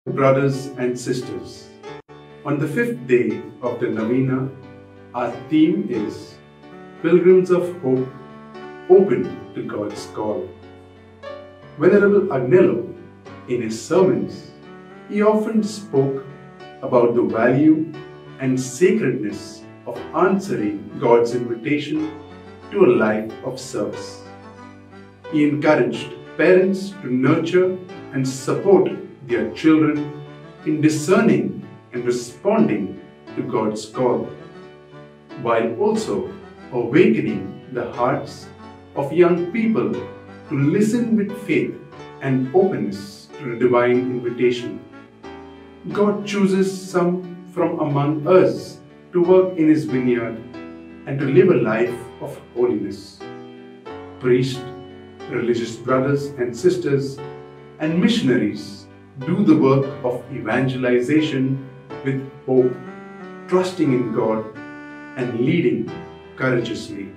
Brothers and sisters, on the fifth day of the Novena, our theme is Pilgrims of Hope, Open to God's Call. Venerable Agnello, in his sermons, he often spoke about the value and sacredness of answering God's invitation to a life of service. He encouraged parents to nurture and support their children in discerning and responding to God's call, while also awakening the hearts of young people to listen with faith and openness to the divine invitation. God chooses some from among us to work in His vineyard and to live a life of holiness. Priests, religious brothers and sisters, and missionaries do the work of evangelization with hope, trusting in God and leading courageously.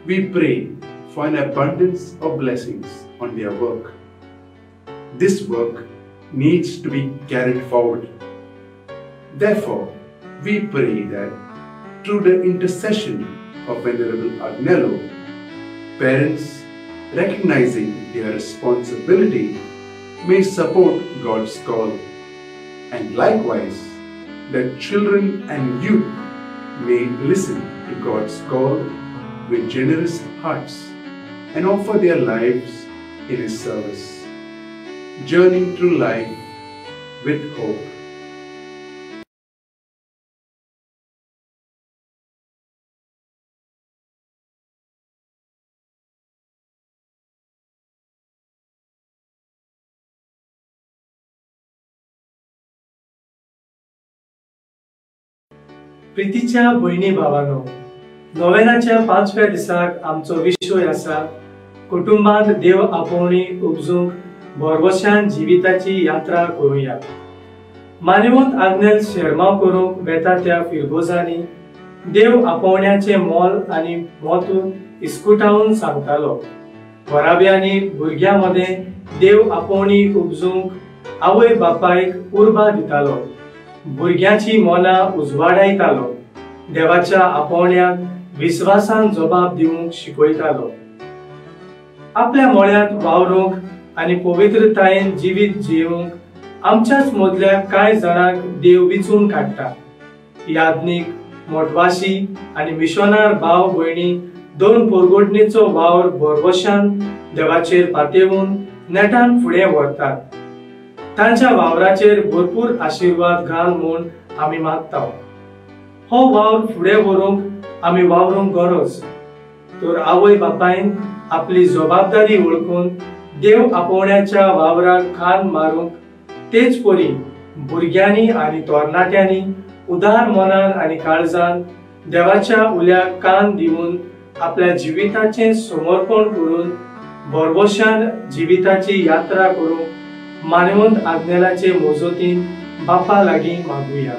We pray for an abundance of blessings on their work. This work needs to be carried forward. Therefore, we pray that through the intercession of Venerable Agnello, parents, recognizing their responsibility, may support God's call, and likewise that children and youth may listen to God's call with generous hearts and offer their lives in His service, journeying through life with hope. प्रितीच्या भयणी भावांनो, नोवेनाच्या 5व्या दिसाक आमचो विषय आसा कुटुंबांत देव आपोवणी उपजूंक भरवशान जिविताची यात्रा करूया. मानवंत आग्नेल शर्माव करूंक वेता त्या फिरगोजांनी देव आपोवण्याचे मोल आनी म्हत्व इस्कुटावून सांगतालो. वराब्यांनी भुरग्यांमध्ये देव आपोवणी उपजूंक आवय बापायक उर्बा दितालो, भुरग्याची मना उजवाडायतालो, देवाच्या आपोवण्याक विश्वासान जबाब दिवंक शिकयतालो. आपल्या मोळ्यांत वावरूंक आनी पवित्रतायेन जिवीत जिवंक आमच्याच मदल्या कांय जाणांक देव विचून काडटा. याज्ञीक, मोटवाशी आनी मिशनार भाव भयणी दोन पोरगोटणेचो वावर भरवशान देवाचेर पातयेवून नेटान फुडें व्हरतात. तांच्या वावराचेर भरपूर आशीर्वाद घाल म्हूण आमी मागता. हो वावर फुडें व्हरूंक आमी वावरूंक गरज. तर आवय बापायन आपली जबाबदारी वळखून देव आपोवण्याच्या वावराक खान मारूंक तेच परी भुरग्यांनी आनी तरणाट्यांनी उदार मनान आनी काळजान देवाच्या उल्याक कान दिवन आपल्या जिविताचें समर्पण करून भरवशान जिविताची यात्रा करूंक मानवंत आग्नेलाचे मोजतीन बापा लागीं मागुया.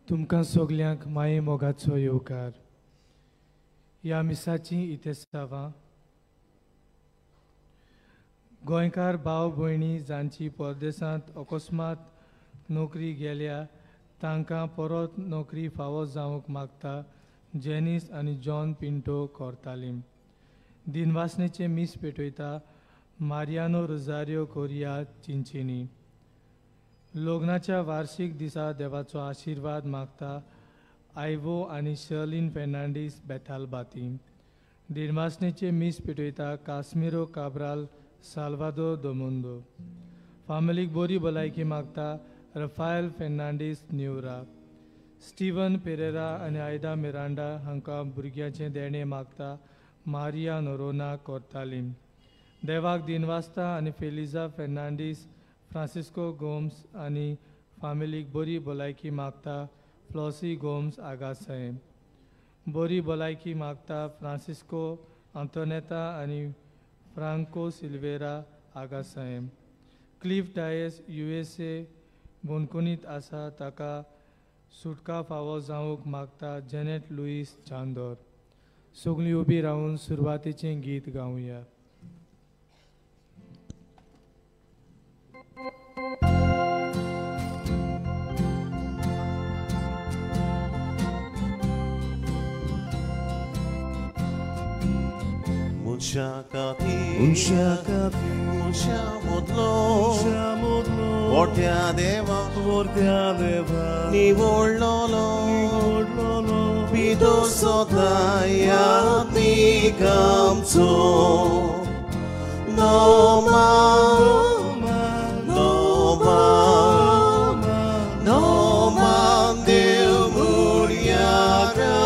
तुमकां सगल्यांक माये मोगाचो येवकार. ह्या मिसाची इतेसावां गोंयकार भाव भयणी जांची परदेसांत अकस्मात नोकरी गेल्या तांकां परत नोकरी फावो जावंक मागता जेनिस आनी जॉन पिंटो कोर्तालीम. दिनवासनेचे मीस पेटयता मारियानो रोजारियो कोरिया चिंचिनी. लग्नाच्या वार्षिक दिसा देवाचो आशिर्वाद मागता आयवो आनी शर्लिन फेर्नांडीस बेतालबाती. दिनवासनेचे मीस पेटयता कास्मिरो काब्राल साल्वादोर दोमुंदो. फामिलीक बरी भलायकी मागता Raphael Fernandes Neura. Steven Pereira आनी आयदा मिरांडा हांकां भुरग्याचें देणें मागता मारिया नोरोना कोर्तालीम. देवाक दिनवासता आनी फेलिझा फेर्नांडीस फ्रांसिस्को गोम्स आनी फामिलीक बरी भलायकी मागता फ्लॉसी गोम्स आगासाय. बरी भलायकी मागता फ्रांसिस्को आंतोनेता आनी फ्रांको सिल्वेरा आगासाय. क्लिफ डायस USA बोनकुनीत आसा ताका सुटका फावो जावंक मागता जेनेट लुईस चांदोर. सगळीं उबी रावन सुरवातीचें गीत गावया. Muncia modlo Vortia deva Ni vololo Pido sotaya Ni kamso No man Deu muriara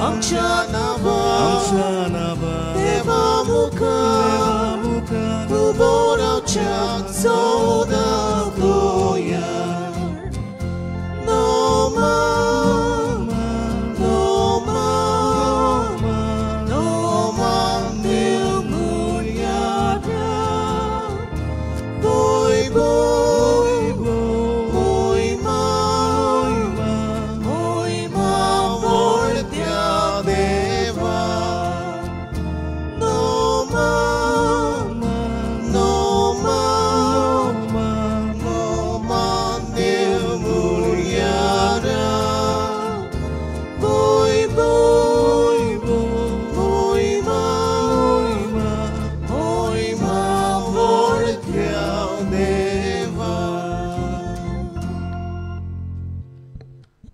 Amshanaba Deva Muka Kubora Chak Soda Goya No man Deu Muriara Boy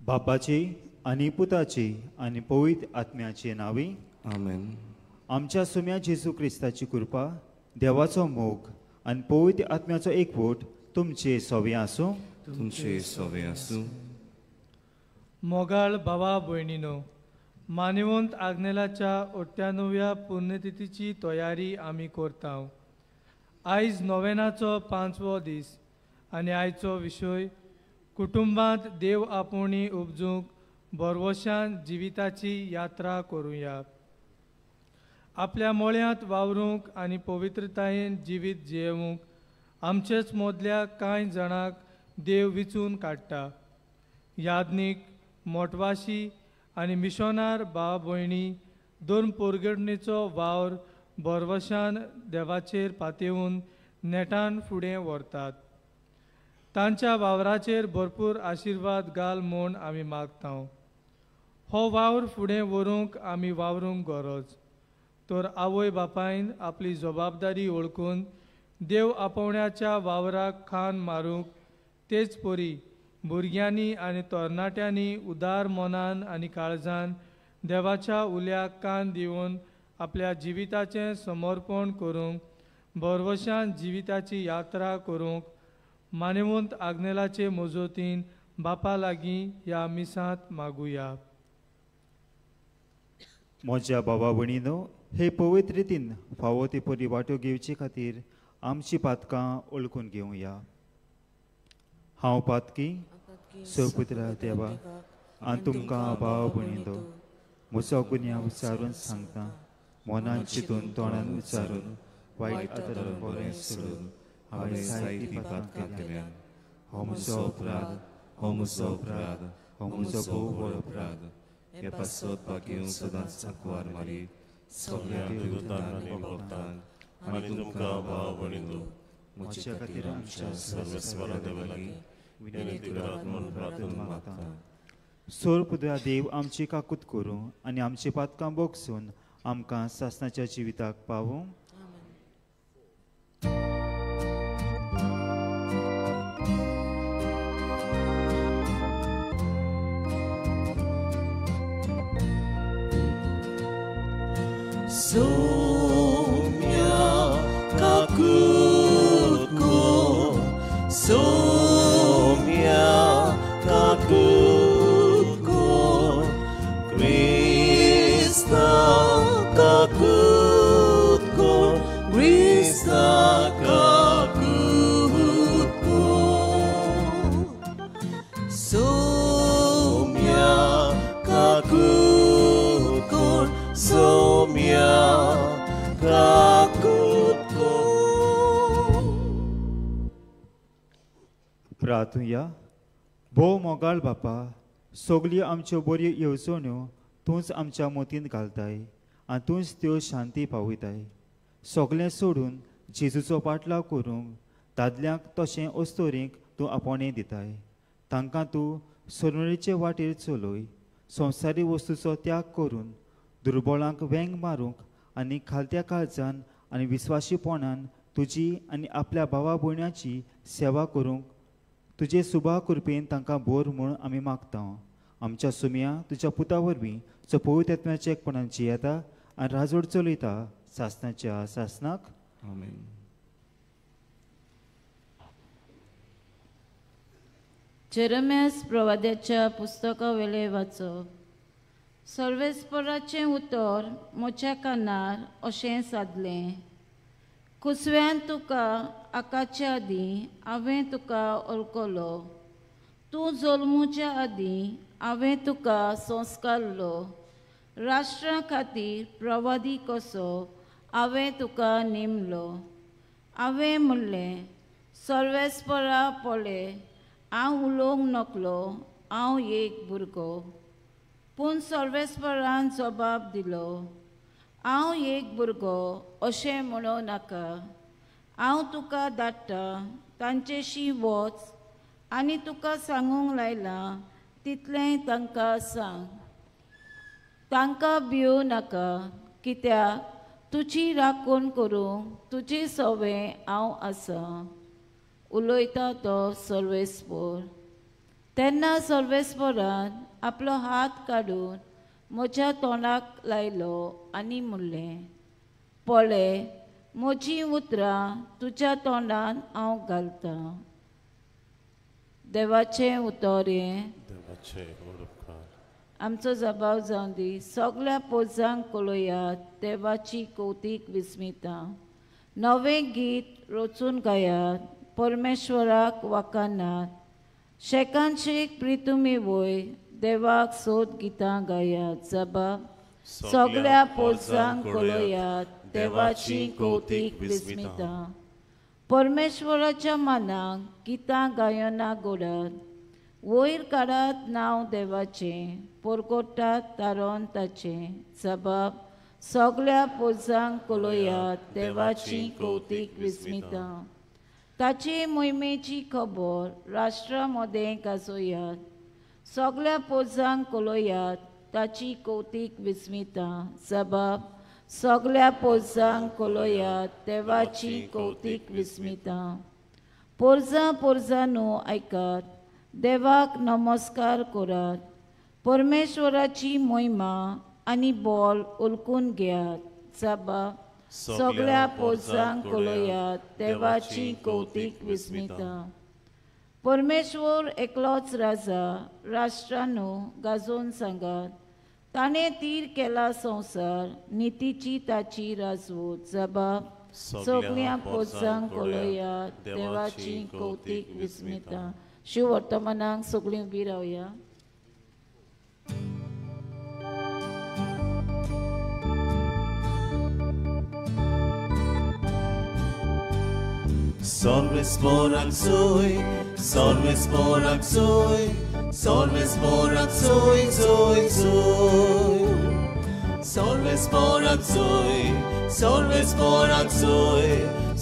बापाची आनी पुताची आनी पवित्र आत्म्याची नावी आमेन. आमच्या सुम्या जेजू क्रिस्ताची कृपा देवाचो मोग आनी पवित्र आत्म्याचो एकवट तुमचे सोवे आसूं. तुमचे सोवे आसूं. मोगाळ भावा भयणीनो, मानिवंत आग्नेलाच्या 98व्या पुण्यतिथीची तयारी आमी करता. आयज नोवेनाचो 5वो दीस आनी आयचो विशय कुटुंबांत देव आपोवणी उपजूंक बरवशान जिविताची यात्रा करुया. आपल्या मोळ्यांत वावरूंक आनी पवित्रतायेन जिवीत जियेवूंक आमचेच मदल्या कांय जाणांक देव विचून काडटा. याज्ञीक, मोटवाशी आनी मिशोनार भाव भयणी दोन पोरगडणेचो वावर बरवशान देवाचेर पातयेवन नेटान फुडें व्हरतात. तांच्या वावराचेर भरपूर आशिर्वाद घाल म्हूण आमी मागता. हो वावर फुडें व्हरूंक आमी वावरूंक गरज. तर आवय बापायन आपली जबाबदारी ओळखून देव आपोवण्याच्या वावराक खान मारूंक तेच परी भुरग्यांनी आनी तरणाट्यांनी उदार मनान आनी काळजान देवाच्या उल्याक कान दिवन आपल्या जिविताचें समर्पण करूंक भरवशान जिविताची यात्रा करूंक मानेवंत आग्नेलाचे मोजोतीन बापा लागीं ह्या मिसांत मागुया. म्हज्या भावा भयणीनो, हे पवित्र रितीन फावो ते परी वाट्यो घेवचे खातीर आमची पातकां ओळखून घेवया. हांव पातकी सपुत्रा देवा आनी तुमकां भाव भयणीनो म्हजो गुन्यांव विचारून सांगता. मनान चिंतून तोंडान विचारून वायट आदरान बरें सोडून हांवें जायती पातकां केल्यान. हो म्हजो अपराध, हो म्हजो अपराध, हो म्हजो भोव व्हड अपराध. हे पासत बागेव सदांच सांकवार मारी सगळ्या देवतांक आनी भक्तांक आनी तुमकां भाव भयणीनो म्हज्या खातीर आमच्या सर्वेस्परा देवा लागीं विनंती करात म्हूण प्रार्थना मागता. सोरपुद्या देव आमची काकूत करूं आनी आमची पातकां बोगसून आमकां सासणाच्या जिविताक पावूं. Somia kakutku, somia kakutku, Krista kakutku, Krista kakutku, somia kakutku, somia kakutku. प्रार्थुया. भोव मोगाळ बापा, सगल्यो आमच्यो बऱ्यो येवजण्यो तूंच आमच्या मोतीन घालताय आनी तूंच त्यो शांती पावयताय. सगलें सोडून जेजूचो पाटलाव करूंक दादल्यांक तशें अस्तोरींक तूं आपोणें दिताय. तांकां तूं सोनुरीचे वाटेर चलय. संवसारी वस्तूचो त्याग करून दुर्बळांक वेंग मारूंक आनी खालत्या काळजान आनी विस्वाशीपणान तुजी आनी आपल्या भावा भयणाची सेवा करूंक तुजे सुभा कृपेन तांकां बोर म्हूण आमी मागता. आमच्या सुमया तुज्या पुता वरवीं जो पवित्र आत्म्याच्या एकपणान जियेता आनी राजवट चलयता सासणाच्या सासणाक. आमेन. जेरेमियास प्रवाद्याच्या पुस्तका वेले वाचप. सर्वेस्पराचें उतर म्हज्या कानार अशें सादलें. कुसव्यान तुका आकाच्या आदीं हांवें तुका वळखलो. तूं जल्मुच्या आदीं हांवें तुका संस्कारलो. राष्ट्रा खातीर प्रवादी कसो हांवें तुका नेमलो. हांवें म्हणलें, सर्वेस्परा पळय, हांव उलोवंक नकलो, हांव एक भुरगो. पूण सर्वेस्परान जबाब दिलो, हांव एक भुरगो अशें म्हणो नाका. हांव तुका धाडटा तांचेशी वच आनी तुका सांगूंक लायलां तितलें तांकां सांग. तांकां भिवू नाका, कित्याक तुजी राखण करूंक तुजी सवय हांव आसा. उलयता तो सर्वेस्पर. तेन्ना सर्वेस्परान आपलो हात काडून म्हज्या तोंडाक लायलो आनी म्हणलें, पळय, म्हजीं उतरां तुज्या तोंडान हांव घालतां. देवाचें उतर हें. आमचो जबाब जावन दी. सगळ्या पोजांक कळयात देवाची कौतीक विस्मितां. नवें गीत रचून गायात, परमेश्वराक वाखाणात. शेकांचेक प्रितुमी वय, देवाक सोद गितां गायात. जबाब. सगळ्या पोजांक कळयात देवाची कौतीक विस्मितां. परमेश्वराच्या मानाक गितां गायना घोडात. वयर काडात नांव देवाचें, परगोडटात तारोन ताचें. जबाब. सगळ्या पोजांक कळयात देवाची कौतीक विस्मितां. ताचे मोहिमेची खबर राष्ट्रा मदें गाजोयात. सगळ्या पोजांक कळयात ताची कौतीक विस्मितां. जबाब. सगळ्या पोजांक कळयात देवाची कौतीक विस्मितां. पोरजां पोरजांनो आयकात, देवाक नमस्कार करात. परमेश्वराची मोहिमा आनी बोल उलकून घेयात. जबा सगळ्या पोरसांक कळयात देवाची कौतिक विस्मिता. परमेश्वर एकलोच राजा, राष्ट्रांनो गाजोवन सांगात. ताणे तीर केला संवसार, नितीची ताची राजवट. जबाब सगळ्या पोरसांक कळयात देवाची कौतिक विस्मिता. शिव वर्तमानाक सगळीं उबी रावया. Solves morak soy, solves morak soy, solves morak soy, soy, soy. Solves morak soy, solves morak soy,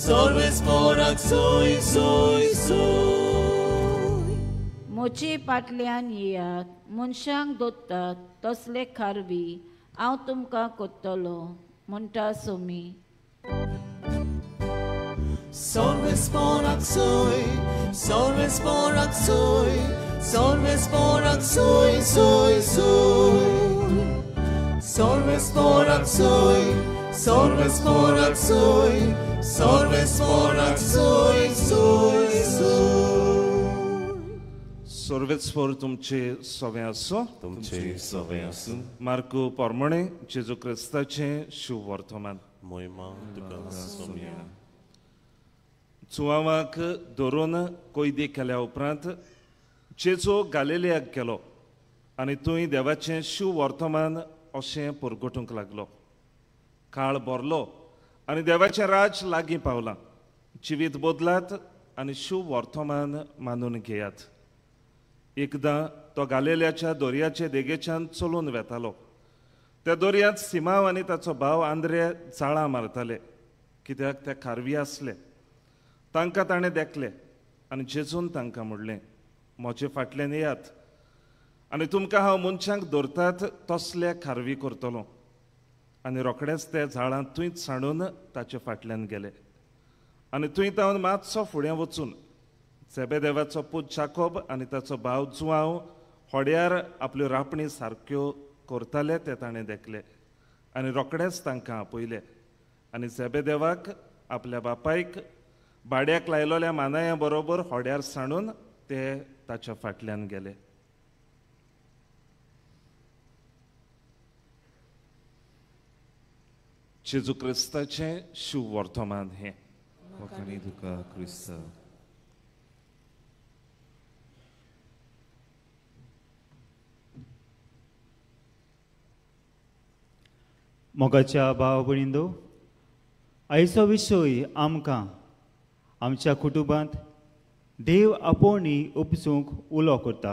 solves morak soy, soy, soy. मोचे पाटल्यान येयात, मनशांक दोत्तात तसले खारवी हांव तुमकां कोत्तलो म्हणटा Somi. Solves morak soy, solves morak soy, solves morak soy, soy, soy. Solves morak soy, solves morak soy, solves morak soy, soy, soy. सर्वेस्वर तुमचे सवे आसो. तुमचे सवे आसूं. मार्कू पोरमणे जेजू क्रिस्ताचे शिव वर्तमान. मोहिमा तुका सोम्या. चुवावाक धरून कोयदी केल्या उपरांत जेजू गालिलेयाक गेलो आनी थंय देवाचें शिव वर्तमान अशें परगटूंक लागलो. काळ बरलो आनी देवाचें राज लागीं पावलां. जिवीत बदलात आनी शिव वर्तमान मानून घेयात. एकदां तो गालिल्याच्या दर्याचे देगेच्यान चलून वेतालो. त्या दर्यांत सिमाव आनी ताचो भाव आंद्रे जाळां मारताले, कित्याक ते खारवी आसले. तांकां ताणें देखले आनी जेजून तांकां म्हणलें, म्हजे फाटल्यान येयात आनी तुमकां हांव मनशांक धरतात तसले खारवी करतलो. आनी रोखडेच ते झाडां थंयच सांडून ताचे फाटल्यान गेले. आनी थंय तावन मातसो फुडें वचून जेबेदेवाचो पूत जाकोब आनी ताचो भाव जुआंव होड्यार आपल्यो रापणी सारक्यो करताले ते ताणें देखले. आनी रोखडेच तांकां आपयले. आनी जेबेदेवाक आपल्या बापायक भाड्याक लायलोल्या मानाया बरोबर होड्यार सांडून ते ताच्या फाटल्यान गेले. जेजू क्रिस्ताचें शिव वर्तमान हें. वखाणी तुका क्रिस्त. मोगाच्या भाव भयणींनो, आयचो विशय आमकां आमच्या कुटुंबांत देव आपोवणी उपसूंक उलो करता.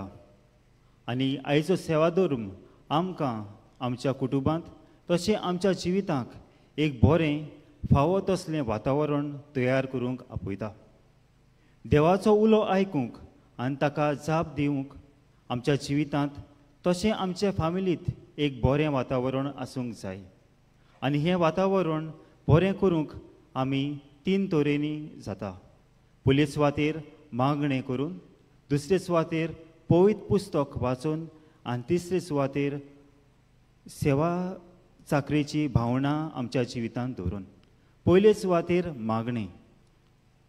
आनी आयचो सेवा धर्म आमकां आमच्या कुटुंबांत तशें आमच्या जिवितांत एक बरें फावो तसलें वातावरण तयार करूंक आपयता. देवाचो उलो आयकूंक आनी ताका जाप दिवंक आमच्या जिवितांत तशें आमचे फॅमिलींत एक बरें वातावरण आसूंक जाय. आनी हें वातावरण बरें करूंक आमी 3 तरेनी जाता. पयले सुवातेर मागणें करून, दुसरे सुवातेर पवित्र पुस्तक वाचून आनी तिसरे सुवातेर सेवा चाकरेची भावना आमच्या जिवितांत दवरून. पयले सुवातेर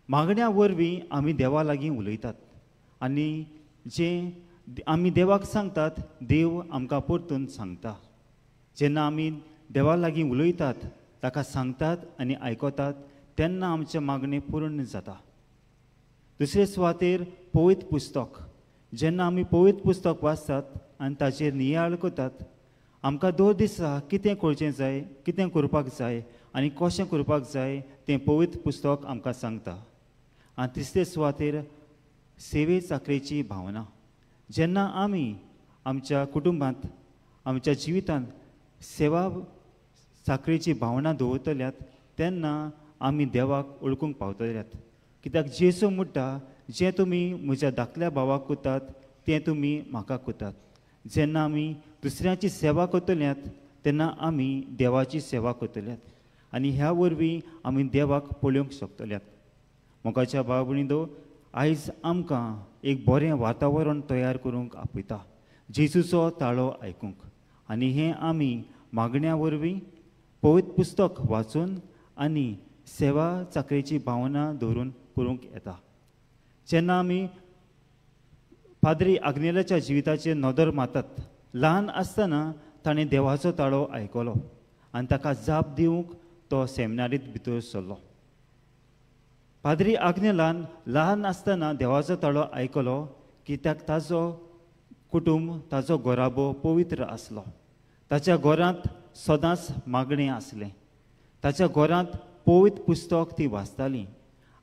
मागण्या वरवीं आमी देवा लागीं उलयतात आनी जें आमी देवाक सांगतात देव आमकां परतून सांगता. जेन्ना आमी देवा लागीं उलयतात, ताका सांगतात आनी आयकतात, तेन्ना आमचें मागणें पूर्ण जाता. दुसरे सुवातेर पवित्र पुस्तक. जेन्ना आमी पवित्र पुस्तक वाचतात आनी ताचेर नियाळ करतात, आमकां दर दिसा कितें करचें जाय, कितें करपाक जाय आनी कशें करपाक जाय तें पवित्र पुस्तक आमकां सांगता. आनी तिसरे सुवातेर सेवे चाकरेची भावना. जेन्ना आमी आमच्या कुटुंबांत, आमच्या जिवितांत सेवा चाकरेची भावना दवरतल्यात, तेन्ना आमी देवाक ओळखूंक पावतल्यात. कित्याक जेसू म्हणटा, जें तुमी म्हज्या धाकल्या भावाक कोतात तें तुमी म्हाका कोतात. जेन्ना आमी दुसऱ्याची सेवा करतल्यात तेन्ना आमी देवाची सेवा करतल्यात आनी ह्या वरवीं आमी देवाक पळोवंक शकतल्यात. मोगाच्या भाव भयणींनो, आयज आमकां एक बरें वातावरण तयार करूंक आपयता, जेजूचो ताळो आयकूंक. आनी हें आमी मागण्या वरवीं, पवित्र पुस्तक वाचून आनी सेवा चाकरेची भावना दवरून करूंक येता. जेन्ना आमी पाद्री आग्नेलाच्या जिविताचेर नदर मारतात, ल्हान आसतना ताणें देवाचो ताळो आयकलो आनी ताका जाप दिवंक तो सेमिनारींत भितर सरलो. पाद्री आग्नेलान ल्हान आसतना देवाचो ताळो आयकलो कित्याक ताजो कुटुंब, ताजो घोराबो पवित्र आसलो. ताच्या घरांत सदांच मागणें आसलें. ताच्या घरांत पवित्र पुस्तक ती वाचताली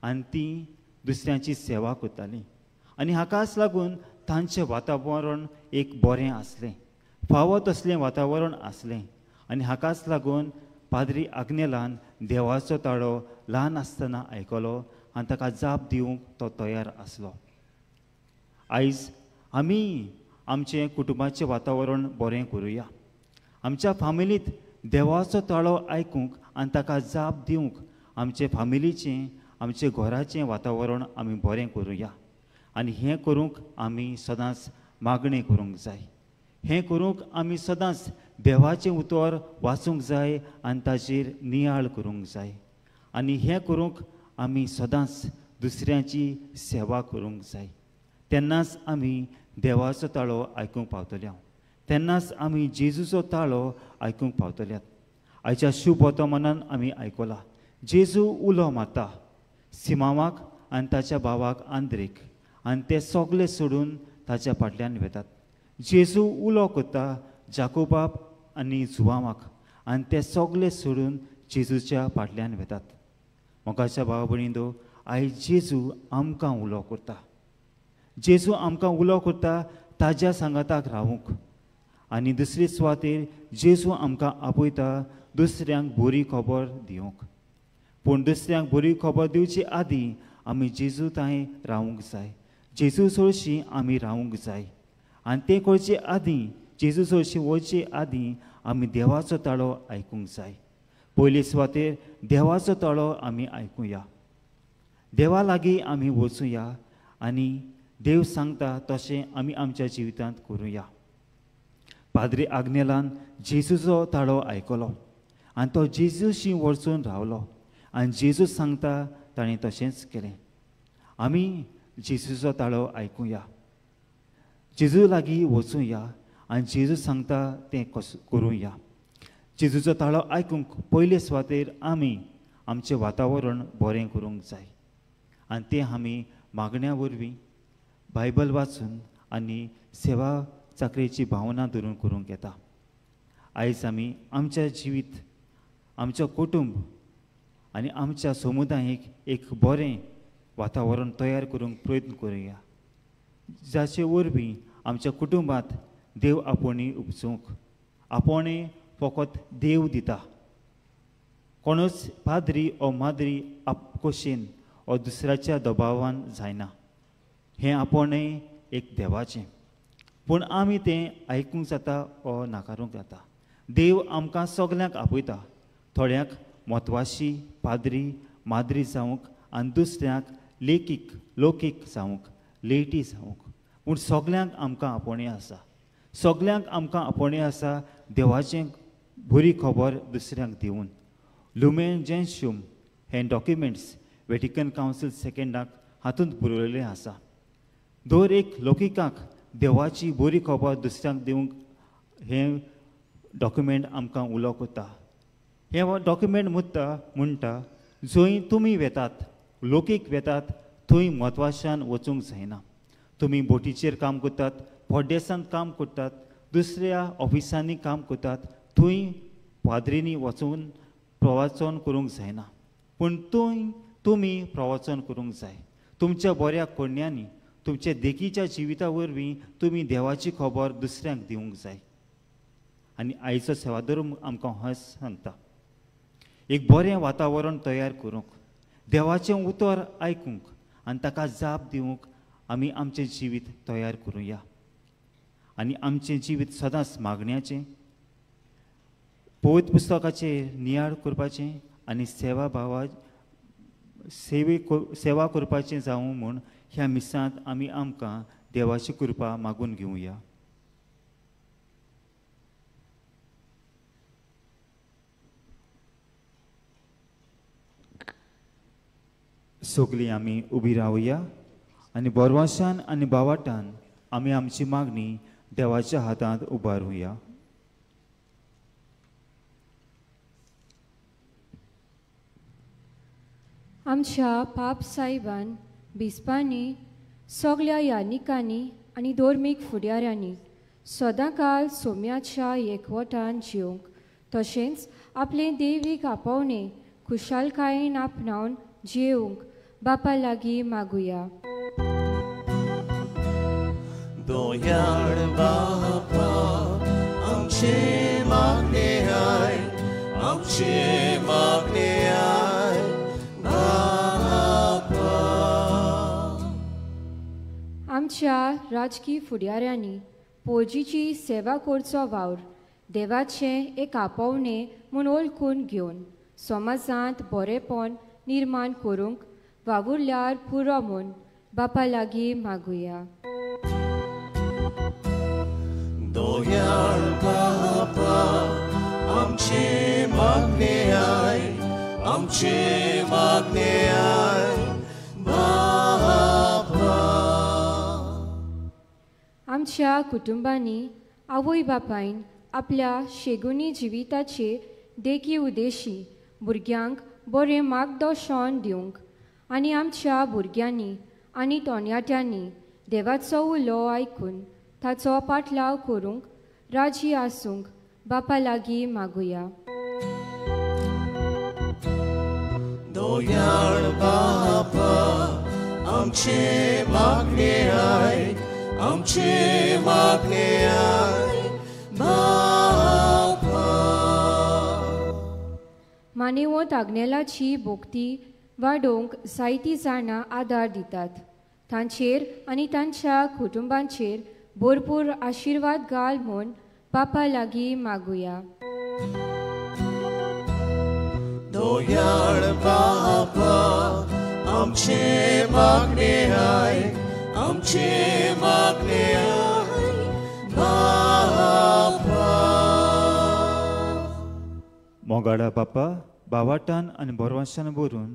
आनी ती दुसऱ्यांची सेवा करताली. आनी हाकाच लागून तांचें वातावरण एक बरें आसलें, फावो तसलें वातावरण आसलें. आनी हाकाच लागून पाद्री आग्नेलान देवाचो ताळो ल्हान आसतना आयकलो आनी ताका जाप दिवंक तो तयार आसलो. आयज आमी आमचें कुटुंबाचें वातावरण बरें करुया. आमच्या फामिलींत देवाचो ताळो आयकूंक आनी ताका जाप दिवंक आमचे फामिलीचें, आमचे घराचें वातावरण आमी बरें करुया. आनी हें करूंक आमी सदांच मागणें करूंक जाय. हें करूंक आमी सदांच देवाचें उतर वाचूंक जाय आनी ताचेर नियाळ करूंक जाय. आनी हें करूंक आमी सदांच दुसऱ्यांची सेवा करूंक जाय. तेन्नाच आमी देवाचो ताळो आयकूंक पावतले. तेन्नाच आमी जेजूचो ताळो आयकूंक पावतल्यात. आयच्या शुभ वर्तमानान आमी आयकलां, जेजू उलो मारता सिमावाक आनी ताच्या भावाक आंद्रेक, आनी ते सगळे सोडून ताच्या फाटल्यान वेतात. जेजू उलो करता जाकोबाक आनी जुवामाक, आनी ते सगळे सोडून जेजूच्या फाटल्यान वेतात. मोगाच्या भावा भयणींनो, आयज जेजू आमकां उलो करता. जेजू आमकां उलो करता ताज्या सांगाताक रावूंक. आनी दुसरे सुवातेर जेजू आमकां आपयता दुसऱ्यांक बरी खबर दिवंक. पूण दुसऱ्यांक बरी खबर दिवचे आदीं आमी जेजू थंय रावूंक जाय. जेजू सोळशी आमी रावूंक जाय. आनी तें करचे आदीं, जेजू सोळशी वचचे आदीं आमी देवाचो ताळो आयकूंक जाय. पयले सुवातेर देवाचो ताळो आमी आयकुया. देवा लागीं आमी वचुया आनी देव सांगता तशें आमी आमच्या जिवितांत करुया. पाद्री आग्नेलान जेजूचो ताळो आयकलो आनी तो जेजूशी वचून रावलो आनी जेजू सांगता ताणें तशेंच केलें. आमी जेजूचो ताळो आयकुया, जेजू लागीं वचुया आनी जेजू सांगता तें करुया. जेजूचो ताळो आयकूंक पयले सुवातेर आमी आमचें वातावरण बरें करूंक जाय. आनी तें आमी मागण्या वरवीं, बायबल वाचून आनी सेवा चाकरेची भावना धरून करूंक येता. आयज आमी आमच्या जिवीत, आमचो कुटुंब आनी आमच्या समुदायाक एक बरें वातावरण तयार करूंक प्रयत्न करुया, जाचे वरवीं आमच्या कुटुंबांत देव आपोवणी उपसूंक. आपोवणें फकत देव दिता. कोणूच पाद्री ओ माद्री आपकोशेन ओ दुसऱ्याच्या दबावान जायना. हें आपोवणें एक देवाचें. पूण आमी तें आयकूंक जाता ओ नाकारूंक जाता. देव आमकां सगल्यांक आपयता. थोड्यांक म्हत्वाची पाद्री माद्री जावंक आनी दुसऱ्यांक लोकीक जावंक, लेटी जावंक. पूण सगल्यांक आमकां आपोवणें आसा. सगल्यांक आमकां आपोवणें आसा देवाचें बरी खबर दुसऱ्यांक दिवन. लुमेन जेन्शूम हें डॉक्युमेंट्स वेटिकन कावन्सील सेकंडाक हातूंत बरयलेलें आसा. दर एक लोकिकाक देवाची बरी खबर दुसऱ्यांक दिवंक हें डॉक्युमेंट आमकां उलो करता. हें डॉक्युमेंट म्हणटा जंय तुमी वेतात, लोकीक वेतात, थंय म्हत्वाच्यान वचूंक जायना. तुमी बोटीचेर काम करतात, पोड्डेसांत काम करतात, दुसऱ्या ऑफिसांनी काम करतात, थंय पाद्रीनी वचून प्रवचन करूंक जायना. पूण थंय तुमी प्रवचन करूंक जाय. तुमच्या बऱ्या कोण्यांनी, तुमच्या देखीच्या जिविता वरवीं तुमी देवाची खबर दुसऱ्यांक दिवंक जाय. आनी आयचो सेवाधर्म आमकां हें सांगता, एक बरें वातावरण तयार करूंक, देवाचें उतर आयकूंक आनी ताका जाप दिवंक आमी आमचें जिवीत तयार करुया. आनी आमचें जिवीत सदांच मागण्याचें, पवित्र पुस्तकाचेर नियाळ करपाचें आनी सेवा करपाचें जावं म्हूण ह्या मिसांत आमी आमकां देवाची कृपा मागून घेवया. सगळीं आमी उबी रावया आनी बोरवाशान आनी बावाटान आमी आमची मागणी देवाच्या हातांत उबारुया. आमच्या पाप साहेबान बिस्पांनी सगळ्या यानिकांनी आनी धोर्मीक फुडाऱ्यांनी सदांकाळ सोम्याच्या एकवटान जिवंक तशेंच आपले देवीक आपोवणे खुशालकायेन आपणावन जिवंक बापा लागीं मागुया. दोयाळ बापा आमचे मागणे आयक, आमचे मागणे आयक बापा. आमच्या राजकीय फुडाऱ्यांनी पोजीची सेवा करचो वावर देवाचें एक आपोवणे म्हूण ओळखून घेवन समाजांत बरेपण निर्माण करूंक वावुरल्यार पुरो म्हूण बापा लागीं मागुया. दोयाळ बापा आमचे मागणे आयक, आमचे मागणे आयक बापा. आमच्या कुटुंबांनी आवय बापायन आपल्या शेगुनी जिविताचे देखी उद्देशी भुरग्यांक बरें मार्गदर्शन दिवंक आनी आमच्या भुरग्यांनी आनी तोण्याट्यांनी देवाचो उलो आयकून ताचो पाटलाव करूंक राजी आसूंक बापा लागीं मागुया. दोयाळ बापा आमचे मागणे आयक, आमचे मागणे आयक बापा. मानेवंत आग्नेलाची भोक्ती वाडोवंक जायतीं जाणां आदार दितात. तांचेर आनी तांच्या कुटुंबांचेर भरपूर आशिर्वाद घाल म्हूण बापा लागीं मागुया. दोयाळ बापा आमचे मागणे आयक, आमचे मागणे आयक बापा. मोगाडा बापा बावाटान आनी बोरवाशान बरून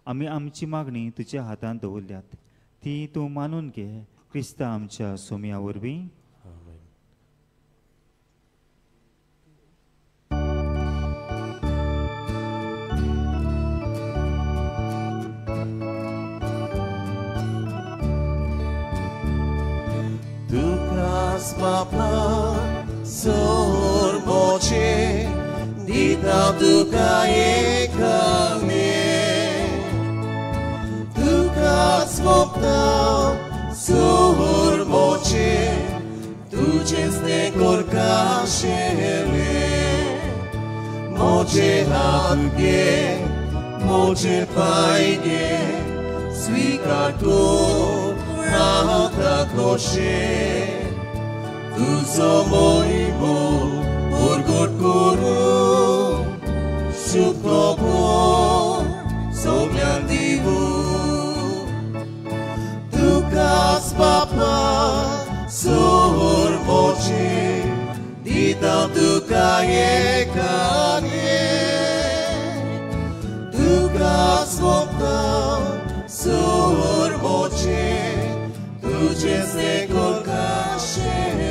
आमी आमची मागणी तुज्या हातांत दवरल्यात. ती तूं मानून घे क्रिस्ता आमच्या सोम्या वरवीं. Tukas Papa sorboche dita tuka ekame. Tukas Papa sorboche tujes ne korkashele. Moje hatge, moje paige, svikarto Rata koshe, tuzo moibo, urgot kuru, shukobo, somyandibu. Tukas papa, sohor moche, dita tuka yekane. Tukas papa, sohor moche, तुझे से कोकाशेले.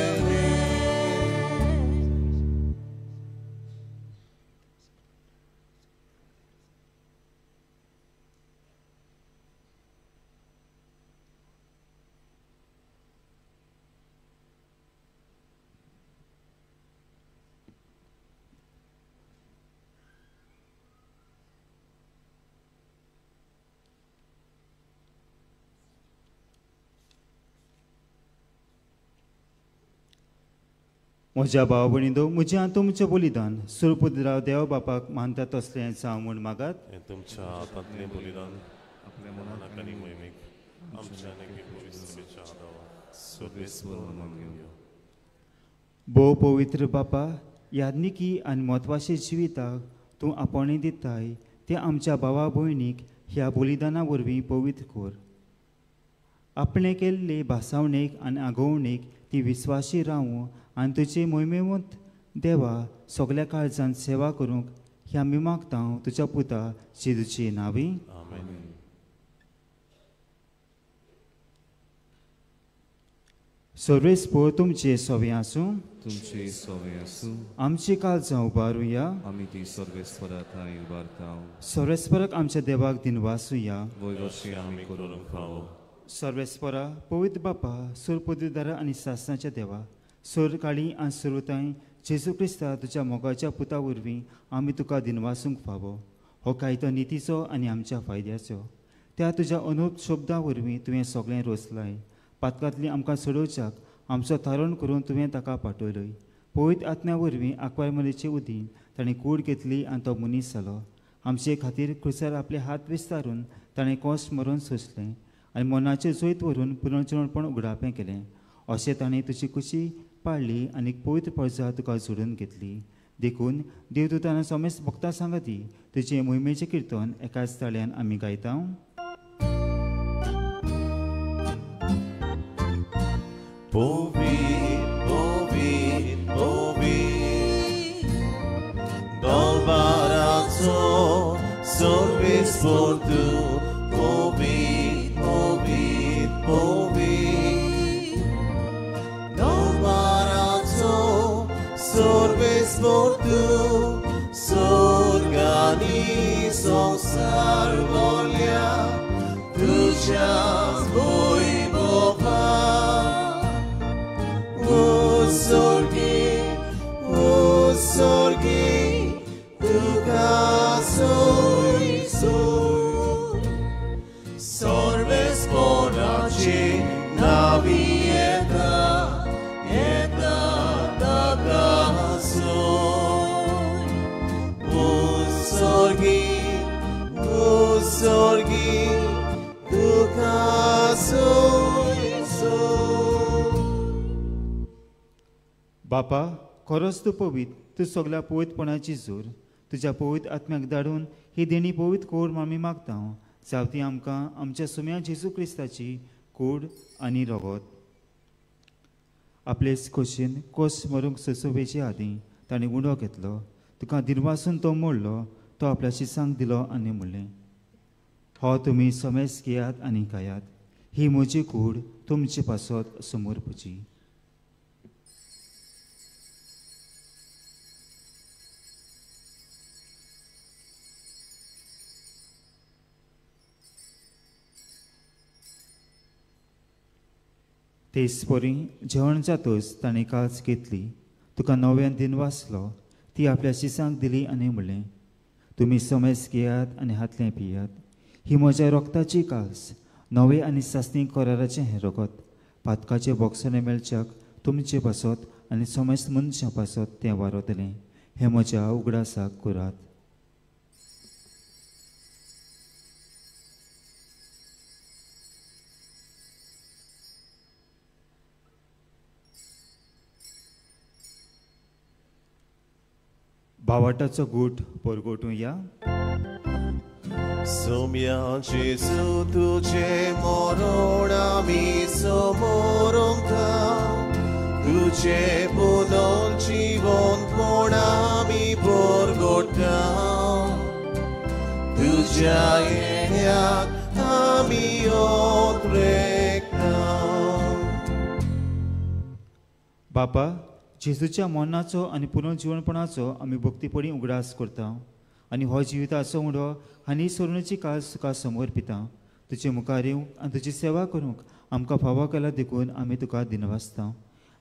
म्हज्या भाव भयणींनो, म्हजें आनी तुमचें बलिदान सुरपुत्राव देव बापाक मानता तसलें जावं म्हूण मागात. हे तुमच्या हातांतलें बलिदान आपल्या मनाक आनी मोहिमेक आमच्या नेगी पवित्रतेच्या आदारान सर्वेस्वर म्हणून घेवया. भोव पवित्र बापा, याज्ञिकी आनी म्हत्वाचे जिविताक तूं आपणे दिताय ते आमच्या भावा भयणीक ह्या बलिदाना वरवीं पवित्र कर. आपणे केल्ले भासावणेक आनी आगोवणेक ती विस्वासी रावूं आनी तुजे मोहिमेवंत देवा सगल्या काळजांत सेवा करूंक ह्या आमी मागता तुज्या पुता जेजूचे नांवी. सर्वेस्पोर तुमचे सोवे आसूं तुमचे सोवे आसूं आमची काळजां उबारुया आमी ती सर्वेस्पराताय उबारतांव सर्वेस्पराक आमच्या देवाक दिनवासुया वयवशी आमी करूंक फावो सर्वेस्परा पवित्र बापा सुरपदवीदारा आनी सासणाच्या देवा सोर काळी आनी सुरताय जेजू क्रिस्ता तुज्या मोगाच्या पुता वरवीं आमी तुका दिनवासूंक फावो हो कायदो नितीचो आनी आमच्या फायद्याचो त्या तुज्या अनूप शब्दां वरवीं तुवें सगळें रोसलाय पातकांतली आमकां सोडोवच्याक आमचो थारण करून तुवें ताका पाठयलय पवित्र आत्म्या वरवीं आक्वारमलीचे उदीन ताणें कूड घेतली आनी तो मनीस जालो आमचे खातीर क्रुसार आपले हात विस्तारून ताणें कोस मरून सोंसलें आनी मनाचें जोयत व्हरून पुनर्जन्मपण उगडापें केलें अशें ताणें तुजी कुशी पाळली आनी पवित्र पर्जा तुका जोडून घेतली देखून देवदूतान समेस्त भक्तां सांगाती तुजे मोहिमेचें किर्तन एकाच ताळ्यान आमी गायता बापा खरोच तूं पवित्र तूं सगळ्या पवित्रपणाची जोर तुज्या पवित्र आत्म्याक धाडून ही देणी पवित्र कोर आमी मागता जावं ती आमकां आमच्या सुम्या जेजू क्रिस्ताची कूड आनी रगत आपले खोशेन कोस मरूंक ससोवेचे आदीं ताणें उडो घेतलो तुका दिनवासून तो मोडलो तो आपल्या शिसांक दिलो आनी म्हणलें हो तुमी समेस घेयात आनी खायात ही म्हजी कूड तुमचे पासत समोर पुजी तेच परी जेवण जातोच ताणें काळज घेतली तुका नव्यान दिनवासलो ती आपल्या शिसांक दिली आनी म्हणलें तुमी समेस घेयात आनी हातलें पियात ही म्हज्या रोगताची काळज नवे आनी सासणी कराराचें हें रगत पातकाचे बोक्साने मेळच्याक तुमचे पासत आनी समेस्त मनशां पासत तें वारतलें हें म्हज्या उगडासाक करात भावाटाचो गूट परगोटुया सोम्या जेजू तुझे मरण आमी समोरूंक तुझे पुनर्जीवन कोण आमी परगोटा तुज्या येण्याक आमी ओद्रेकता बापा जेजूच्या मरणाचो आनी पुनर्जीवनपणाचो आमी भक्तीपणी उगडास करता आनी हो जिविताचो उडो आनी सोडणेची काळ तुका समर्पिता तुजे मुखार येवंक आनी तुजी सेवा करूंक आमकां फावो केला देखून आमी तुका दिनवासता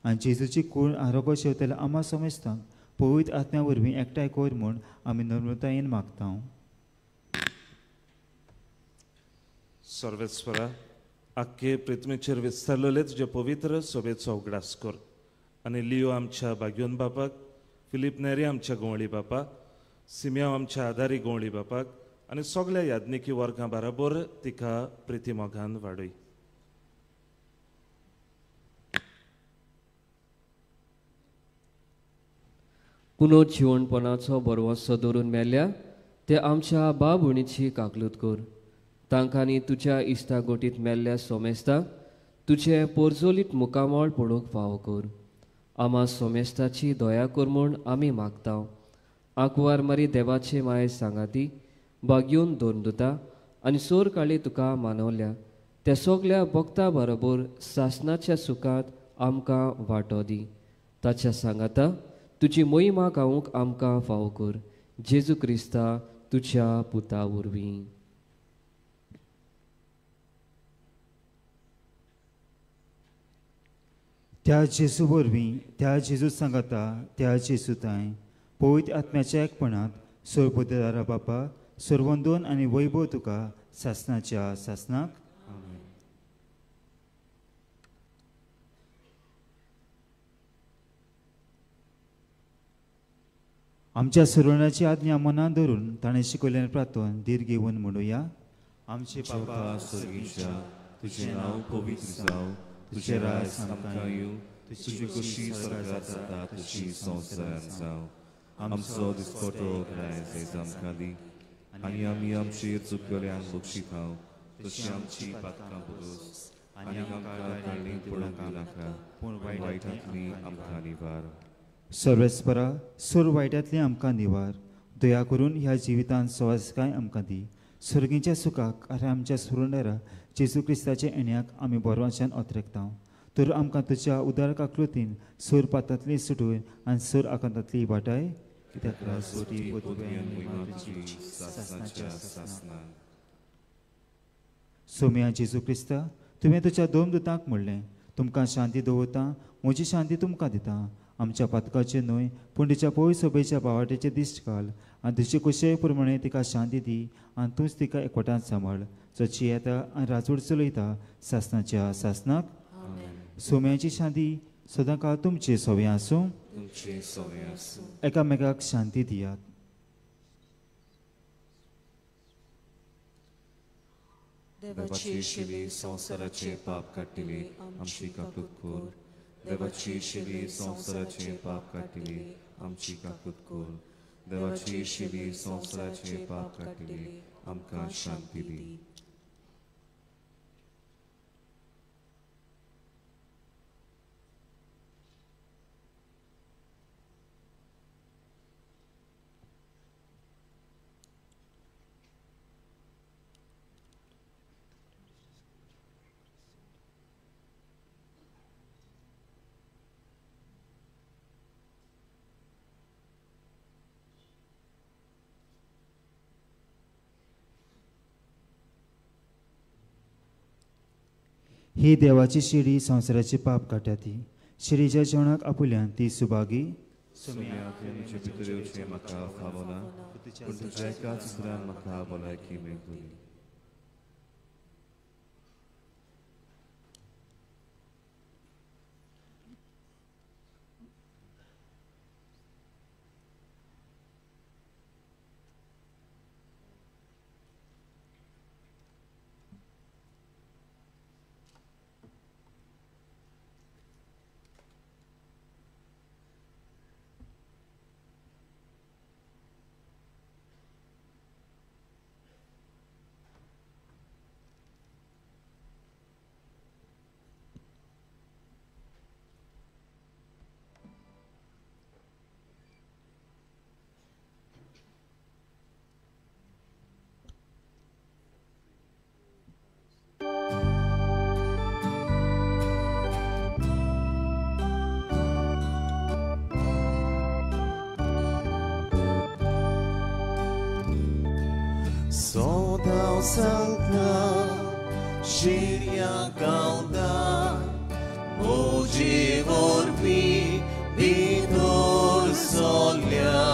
आनी जेजूची कूड आरोग्य शेवतल्या आमा समेस्तांक पवित्र आत्म्या वरवीं एकठांय कर म्हूण आमी नम्रतायेन मागता सर्वेस्वरा आख्खे पृथ्वीचेर विस्तारलेले तुजे पवित्र सभेचो उगडास कर आनी लियो आमच्या भाग्योन बापाक फिलीप नेरी आमच्या गोवळी बापाक सिमिया आमच्या आदारी गोवळी बापाक आनी सगळ्या याज्ञिकी वर्गां बरोबर तिका प्रिती मोगान वाडय पुनर्जीवनपणाचो बरवंसो दवरून मेल्ल्या ते आमच्या बा भयणीची काकलूत कर तांकांनी तुज्या इश्टागोटीत मेल्ल्या सोमेस्ताक तुजे पोरजोलीत मुकामोळ पडूंक फावो कर आमा सोमेस्ताची दया कर म्हूण आमी मागता आंकवार मारी देवाचे माये सांगाती बागेवन दोनदुता आनी सोर काळी तुका मानवल्या त्या सगल्या भक्तां बरोबर सासणाच्या सुखांत आमकां वांटो दी. ताच्या सांगाता तुजी मोहिमा गावूंक आमकां फावो कर. जेजू क्रिस्ता तुज्या पुता वरवीं. त्या जेजू वरवीं, त्या जेजू सांगाता, त्या जेजू ताय पवित्र आत्म्याच्या एकपणात सोरपोतेदारा बापा सर्वंदोन आनी वैभव तुका सासनाच्या सासनाक. आमच्या सर्वांची आज्ञा मनात धरून ताणें शिकयलें प्रार्थन धीर घेवन म्हणुया. आमचे बापा स्वर्गीच्या, तुझे नाव पवित्र जावं, तुझे राज आमकां येवं, तुजी कशी स्वर्गात जाता तशी संवसारांत जावं. आमचो दिसपटो आयज आमकां दी, आनी आमी आमचेर चुकल्यांक बक्षितांव, तशी आमची पातकां बरोस, आनी आमकां काळीक पडूंक नाका, पूण वायटांतली आमकां निवार. सर्वेस्परा सोर वायटांतली आमकां निवार. दया करून ह्या जिवितांत सवासकाय आमकां दी. सर्गीच्या सुखाक आनी आमच्या सुरंडारा जेजू क्रिस्ताच्या येण्याक आमी बोरवांच्यान ओतरेकता. तर आमकां तुज्या उदार काकलुतीन सोर पातांतली सुटून आनी सोर आकांतांतली वाटाय. कित्याक सोम्या जेजू क्रिस्ता, तुवें तुज्या दोन दुतांक म्हणलें, तुमकां शांती दवरता, म्हजी शांती तुमकां दिता. आमच्या पातकाचे न्हय पूण तुज्या पवित्र सभेच्या बावाटेचे दिश्ट घाल आनी तुजे कुशये प्रमाणे तिका शांती दी आनी तूंच तिका एकवटांत सांबाळ. जशी येता आनी राजवट चलयता सासनाच्या सासनाक. सोम्याची शांती सदां काळ तुमचे सोवे आसूं. एकामेकाक शांती दियात. देवाची शिली संवसाराचे पाप काडटली, आमची काकूत कोर. देवाची शिली संवसाराचे पाप काडटली, आमची काकूत कोर. देवाची शिली संवसाराचे पाप काडटली, आमकां शांती दी. ही देवाची शिडी संवसाराचे पाप काडटा ती. शिडीच्या जेवणाक आपुल्यान ती सुभागी. तुजे भितर येवचें म्हाका फावना, पूण तुज्या एकाच उतरान म्हाका भलायकी मेळटली. Soldau Sankta, Shiria Gauda, Moji Vorbi, Vitor Solia,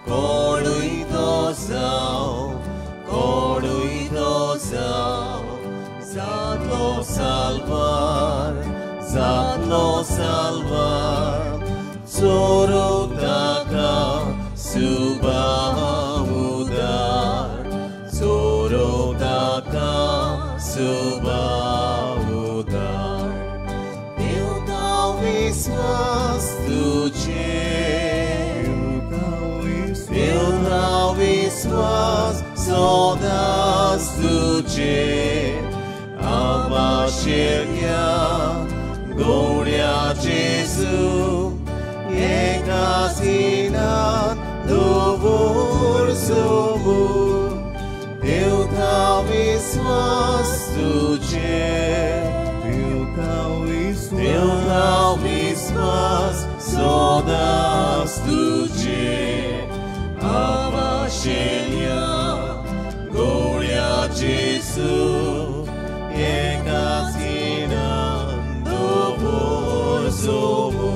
Cordui Dosau, Zadlo Salvar, Zoro Daka, Subahudar, Zoro Daka, Subahudar. Eu dau viswas tuche, eu dau viswas sodas tuche, Abasheria, Gloria Jesu, Ekasina, Dovor Sobu, eu dau viswas tuche, eu dau विश्वास सदांच तुझे आवाशेल्या गोळ्या जेसू एकाच येणान दोवर सोमू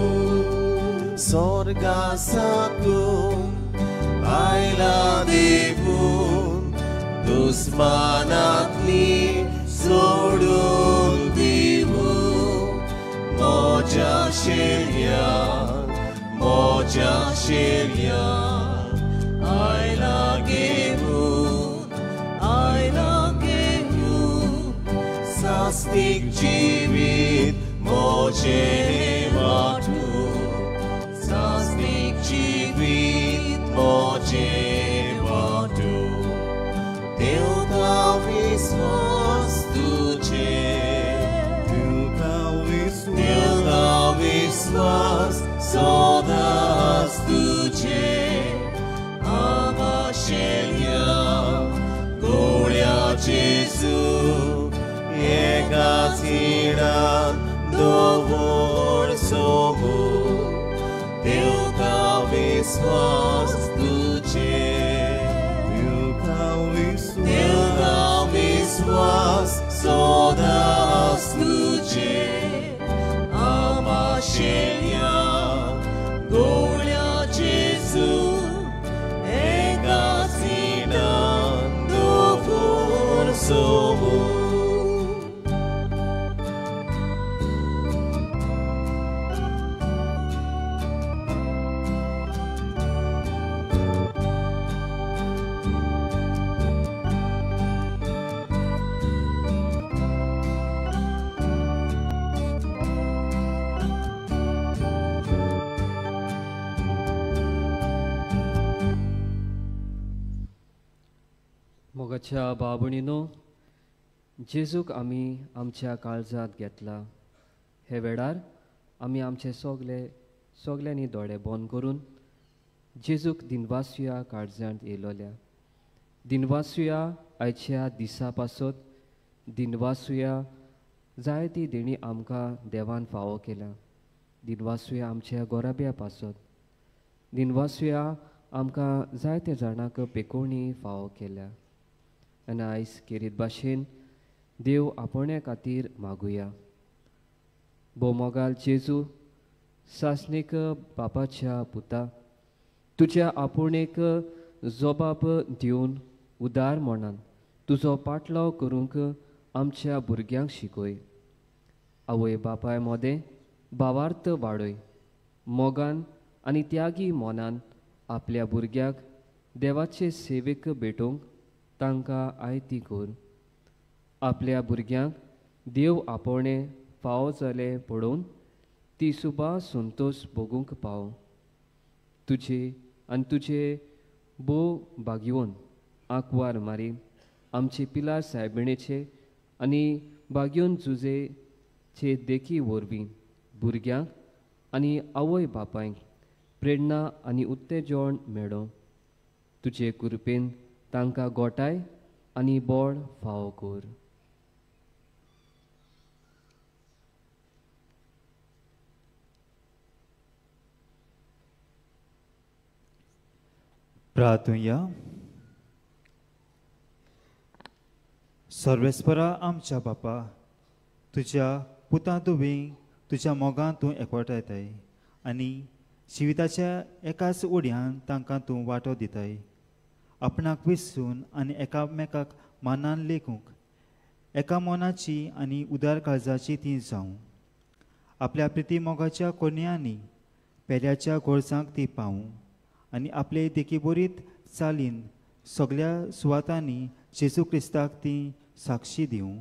स्वर्गा साकून आयला देवून दुस्मानांतली सोडून दिवू मोज्या शेल्या आयला घेऊन सास्तिक जीवित मोजे वाटू सास्तिक जीवित मोजे वाटू देवता विश्वास तुझे देवता विश्वास सदांच तुझे आवाशेल्या गोळ्या जेसू एकाच येणान दोवर सोमू देवता विश्वास तुझे देवता विश्वास सदांच तुझे आवाशेल्या गोळ्या जेसू एकाच येणान दोवर सोमू मोगाच्या बाबणीनो जेजूक आमी आमच्या काळजांत घेतला हे वेळार आमी आमचे सगल्यांनी दोळे बंद करून जेजूक दिनवासुया काळजांत येयलोल्या दिनवासुया आयच्या दिसा पासत दिनवासुया जायती देणी आमकां देवान फावो केल्या दिनवासुया आमच्या गोराब्या पासत दिनवासुया आमकां जायत्या जाणांक पेकोवणी फावो केल्या आनी आयज खेरीत भाशेन देव आपण्या खातीर मागुया बोमोगाल जेजू सासणेक बापाच्या पुता तुज्या आपुणेक जबाब दिवन उदार म्हणून तुजो पाटलाव करूंक आमच्या भुरग्यांक शिकय आवय बापाय मोदें भावार्थ वाडय मोगान आनी त्यागी मोनान आपल्या भुरग्याक देवाचे सेवेक भेटोवंक तांकां आयती कर आपल्या भुरग्यांक देव आपोवणे फावो जाले पडोवन ती सुबा संतोश भोगूंक पाव तुजे बोव बागिवून आंकवार मारी आमचे पिलार सायबिणेचे आनी बागिवून जुजेचे देखी वरवीं भुरग्यांक आनी आवय बापायक प्रेरणा आनी उत्तेजन मेळो तुजे कृपेन तांकां गोटाय आनी बोड फावो कर प्रार्थुया सर्वेस्परा आमच्या बापा तुज्या पुता तुवें तुज्या मोगान तूं एकवटायताय आनी जिविताच्या एकाच ओडयान तांकां तूं वांटो दिताय आपणाक विसरून आनी एकामेकाक मानान लेखूंक एका मोनाची आनी उदार काळजाची ती जावं आपल्या प्रिती मोगाच्या कोणयांनी पेल्याच्या गोरजांक ती पावूं आनी आपले देखी बरीत चालीन सगळ्या सुवातांनी जेजू क्रिस्ताक ती साक्षी दिवं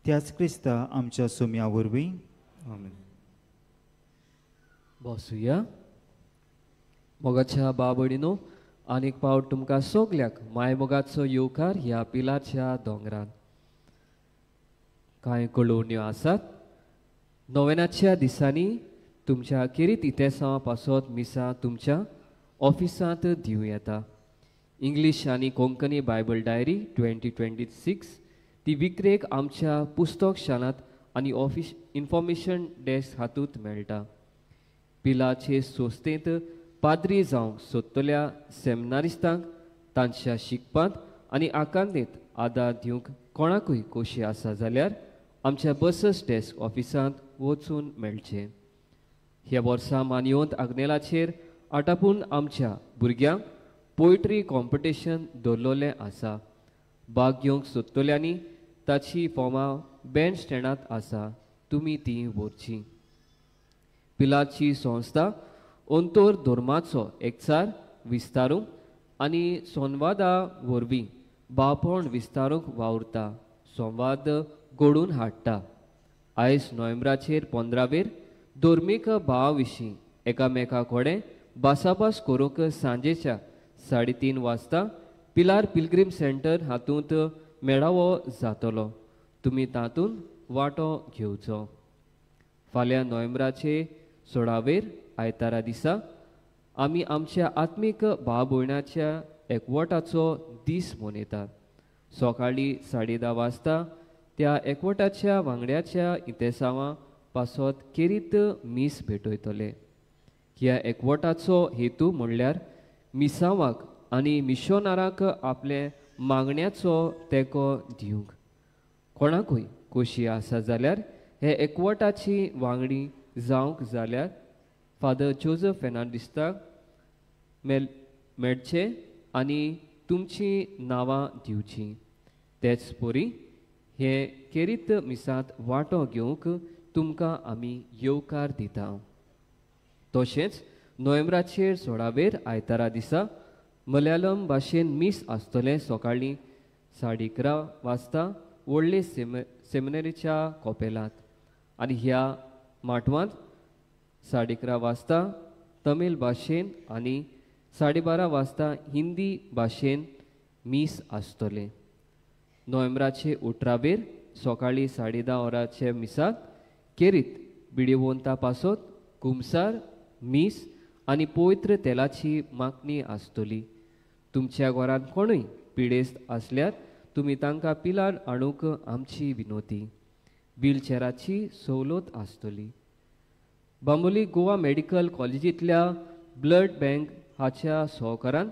त्याच क्रिस्ता आमच्या सोम्या वरवीं आमेन बसूया मोगाच्या बाबडीनो आनीक पावट तुमकां सगल्याक मायमोगाचो येवकार ह्या पिलारच्या दोंगरान कांय कळोवण्यो आसात नोवेनाच्या दिसांनी तुमच्या किरीत इतेसां पासत मिसां तुमच्या ऑफिसांत दिवं येता इंग्लीश आनी कोंकणी बायबल डायरी 2026 ती विक्रेक आमच्या पुस्तक शालांत आनी ऑफिस इन्फॉर्मेशन डेस्क हातूंत मेळटा पिलाचे सोस्तेंत पाद्री जावंक सोदतल्या सेमिनारिस्तांक तांच्या शिकपांत आनी आकांदेत आदार दिवंक कोणाकूय खोशी आसा जाल्यार आमच्या बसस डेस्क ऑफिसांत वचून मेळचें. ह्या वर्सा मानयोंत आग्नेलाचेर आटापून आमच्या भुरग्यांक पोयट्री कॉम्पिटिशन दवरलोलें आसा. भाग घेवंक सोदतल्यांनी ताची फॉर्मां बँड स्टँडांत आसा, तुमी तीं व्हरचीं. पिलाची संस्था अंतोर धर्माचो एकचार विस्तारूंक आनी संवादा वरवीं भावपण विस्तारूंक वावुरता, संवाद घडोवन हाडटा. आयज नोव्हेंबराचेर 15 धर्मीक भावा विशीं एकामेका कडेन भासाभास करूंक सांजेच्या 3:30 वाजता पिलार पिलग्रीम सेंटर हातूंत मेळावो जातलो. तुमी तातूंत वांटो घेवचो. फाल्यां नोव्हेंबराचे 16 आयतारा दिसा आमी आमच्या आत्मीक भाव भयणाच्या एकवटाचो दीस मनयतात. सकाळीं 10:30 वाजता त्या एकवटाच्या वांगड्याच्या इतेसांवा पासत केरीत मीस भेटयतले. ह्या एकवटाचो हेतू म्हणल्यार मिसावांक आनी मिशोनारांक आपले मागण्याचो तेंको दिवंक. कोणाकूय खोशी आसा जाल्यार हे एकवटाची वांगडी जावंक जाल्यार फादर जोझफ फेर्नांडिस्ताक मेळचे आनी तुमचीं नांवां दिवचीं. तेच परी हे केरीत मिसांत वांटो घेवंक तुमकां आमी येवकार दिता. तशेंच नोव्हेंबराचेर 16 आयतारा दिसा मलयालम भाशेन मीस आसतलें. सकाळीं 11:30 वाजता व्हडले सेमिनरीच्या कोपेलांत आनी ह्या माटवांत 11:30 वाजता तमीळ भाशेन आनी 12:30 वाजता हिंदी भाशेन मीस आसतले. नोव्हेंबराचे 18 सकाळीं 10:30 वरांचे मिसाक केरीत बिडिवंता पासत कुमसार मीस आनी पवित्र तेलाची मागणी आसतली. तुमच्या घरांत कोणूय पिडेस्त आसल्यार तुमी तांकां पिलार हाडूंक आमची विनोती. व्हीलचॅराची सवलत आसतली. Bambolim Goa medical कॉलेजींतल्या blood bank हाच्या सहकारान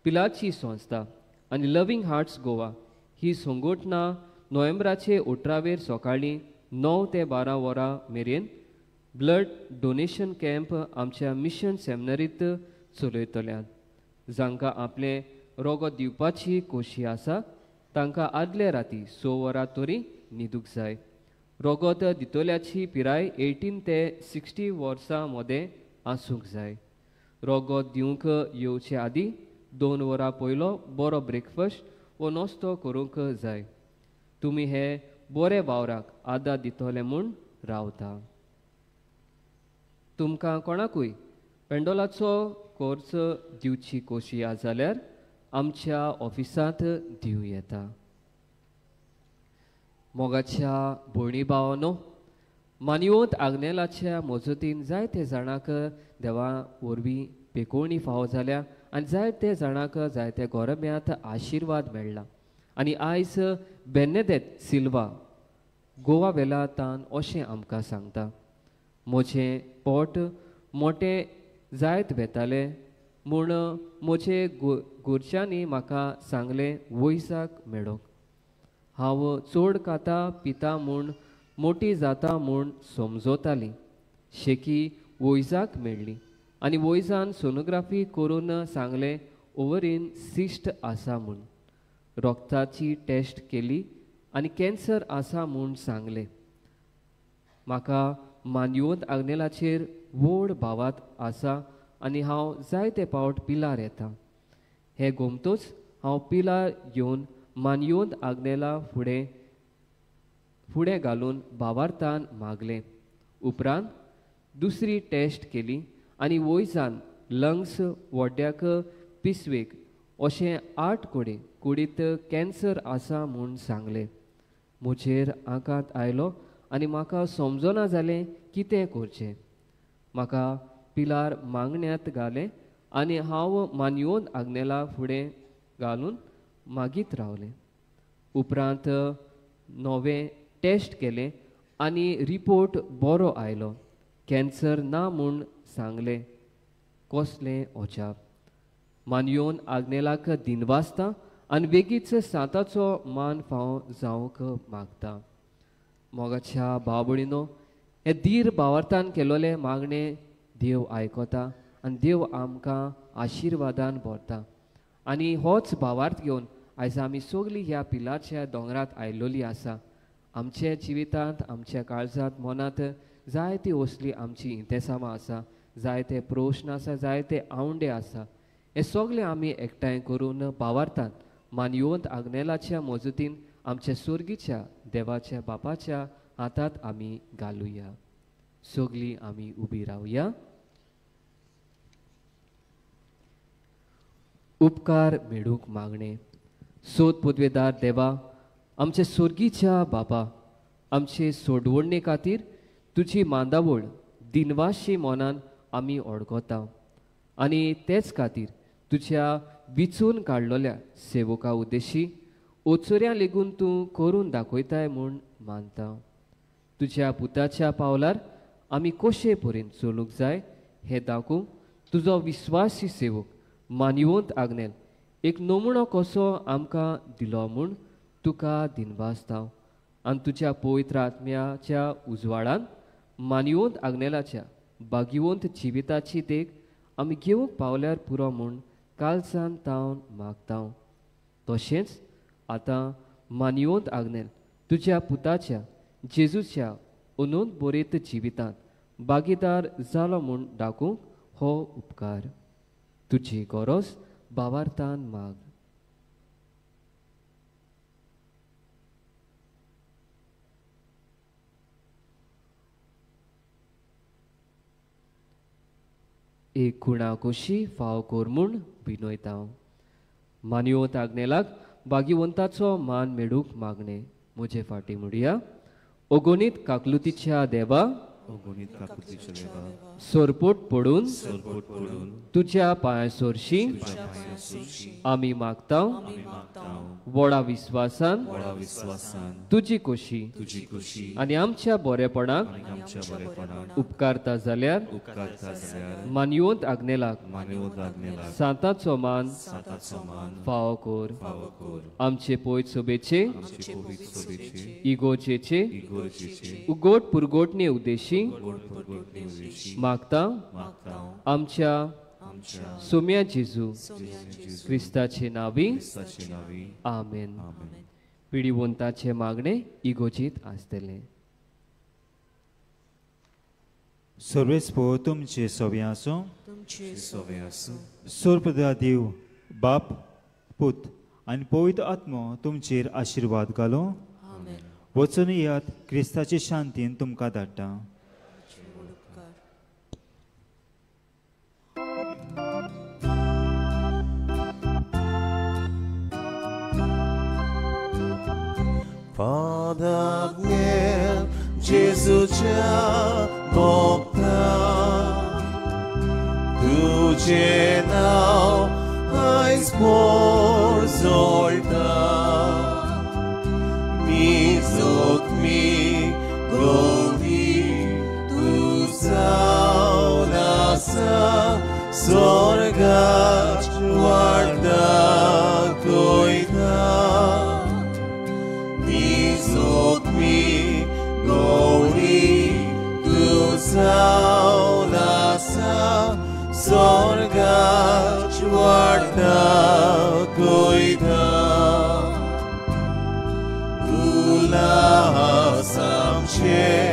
पिलाची संस्था आनी लविंग हार्ट्स गोवा ही संघटना नोव्हेंबराचे 18 सकाळीं 9 ते 12 वरां मेरेन ब्लड डोनेशन कॅम्प आमच्या मिशन सेमिनरींत चलयतल्यात. जांकां आपलें रोगत दिवपाची खोशी आसा तांकां आदले राती 6 वरां तरी न्हिदूंक जाय. रोगत दितल्याची पिराय 18 ते 60 वर्सां मदें आसूंक जाय. रोगत दिवंक येवचे आदीं 2 वरां पयलो बरो ब्रेकफास्ट वो नास्तो करूंक जाय. तुमी हे बरे वावराक आदार दितले म्हूण रावता. तुमकां कोणाकूय पेंडोलाचो कोर्स दिवची खोशी आसा जाल्यार आमच्या ऑफिसांत दिवं येता. मोगाच्या भयणी भावांनो, मानयोंत आग्नेलाच्या मजतीन जायते जाणांक देवा वरवीं पेकोवणी फावो जाल्या आनी जायते जाणांक जायते गोरम्यांत आशिर्वाद मेळ्ळा. आनी आयज बेनेदेत सिल्वा गोवा वेलांतान अशें आमकां सांगता, म्हजें पोट मोटें जायत वेतालें म्हूण म्हजे घरच्यांनी म्हाका सांगलें वयसाक मेळोंक. हांव चड खाता पिता म्हूण मोटी जाता म्हूण समजतालीं. शेकी वयजाक मेळ्ळी आनी वयजान सोनोग्राफी करून सांगलें ओवरीन सिस्ट आसा म्हूण. रोगताची टेस्ट केली आनी कॅन्सर आसा म्हूण सांगलें. म्हाका मानयोंत आग्नेलाचेर व्हड भावात आसा आनी हांव जायते पावट पिलार येता. हे गोमतूच हांव पिलार घेवन मानयोंत आग्नेला फुडें घालून भावार्थान मागलें. उपरांत दुसरी टेस्ट केली आनी वयजान लंग्स वड्ड्याक पिसवेक अशें 8 कुडींत कॅन्सर आसा म्हूण सांगलें. म्हजेर आकांत आयलो आनी म्हाका समजना जालें कितें करचें. म्हाका पिलार मागण्यांत घालें आनी हांव मानयोंत आग्नेला फुडें घालून मागीत रावलें. उपरांत नवें टेस्ट केलें आनी रिपोर्ट बरो आयलो. कॅन्सर ना म्हूण सांगले कसलें अजाप मानयोन आग्नेलाक दिनवासता आनी बेगीच साताचो मान फाव जावंक मागता मोगाच्या भाव भयणीनो हे धीर भावार्थान केलोले मागणे देव आयकता आनी देव आमकां आशिर्वादान भरता आनी होच भावार्थ घेवन आयज आमी सगळीं ह्या पिलाच्या दोंगरांत आयिल्लोली आसा आमच्या जिवितांत आमच्या काळजांत मनांत जायती असली आमची इंतेसामां आसा जायते प्रश्न आसा जायते आवंडे आसा हे सगळे आमी एकठांय करून भावार्थान मानयोंत आग्नेलाच्या मजतीन आमच्या सुर्गीच्या देवाच्या बापाच्या हातांत आमी घालुया सगळीं आमी उबी रावया उपकार मेळूंक मागणे सोद पदवेदार देवा आमच्या सुर्गीच्या बापा आमचे सोडवणे खातीर तुजी मांदावळ दिनवाशी मनान आमी ओळखता आनी तेच खातीर तुज्या विचून काडलोल्या सेवका उद्देशी ओचोऱ्यां लेगून तूं करून दाखयताय म्हूण मानता तुज्या पुताच्या पावलार आमी कशे परेन चलूंक जाय हें दाखोवंक तुजो विस्वासी सेवक मानयोंत आग्नेल एक नमुनो कसो आमकां दिलो म्हूण तुका दिनवासता आनी तुज्या पवित्र आत्म्याच्या उजवाडान मानयोंत आग्नेलाच्या बागिवंत जिविताची देख आमी घेवंक पावल्यार पुरो म्हूण कालसान तावन मागता तशेंच आतां मानयोंत आग्नेल तुज्या पुताच्या जेजूच्या अनंत बरेत जिवितांत भागीदार जालो म्हूण दाखोवंक हो उपकार तुजी गरज भावार्थान माग एक खुणा कशी फाव कोर म्हूण विनयता मानयोंत आग्नेलाक भागिवंताचो मान मेळूंक मागणे म्हजे फाटी म्हणुया ओगोनीत काकलुतीच्या देवा सोरपोट पडून तुज्या पांया सोरशी आमी मागता व्हडा विस्वासान तुजी खोशी आनी आमच्या बरेपणाक उपकारता जाल्यार मानयोंत आग्नेलाक सांताचो मान फाव कोर आमचे पयत सोबेचे इगोचेचे उगोट पुरगोटणे उद्देशी मागता आमच्या सोम्या जेजू क्रिस्ताचे नावी आमेन पिढीवंताचे मागणे इगोजीत आसतले सर्वेस्पो तुमचे सोबे आसूं सोरपदा देव बाप पूत आनी पवित्र आत्मो तुमचेर आशिर्वाद घालो वचून येयात क्रिस्ताचे शांतीन तुमकां धाडटा Padagniel Jezucia Bogta Tudzie nau ai spor zolta Mi zot mi govi Tu sauna sa sorgach guarda coita Saunasa sorga guarda coida Ula samche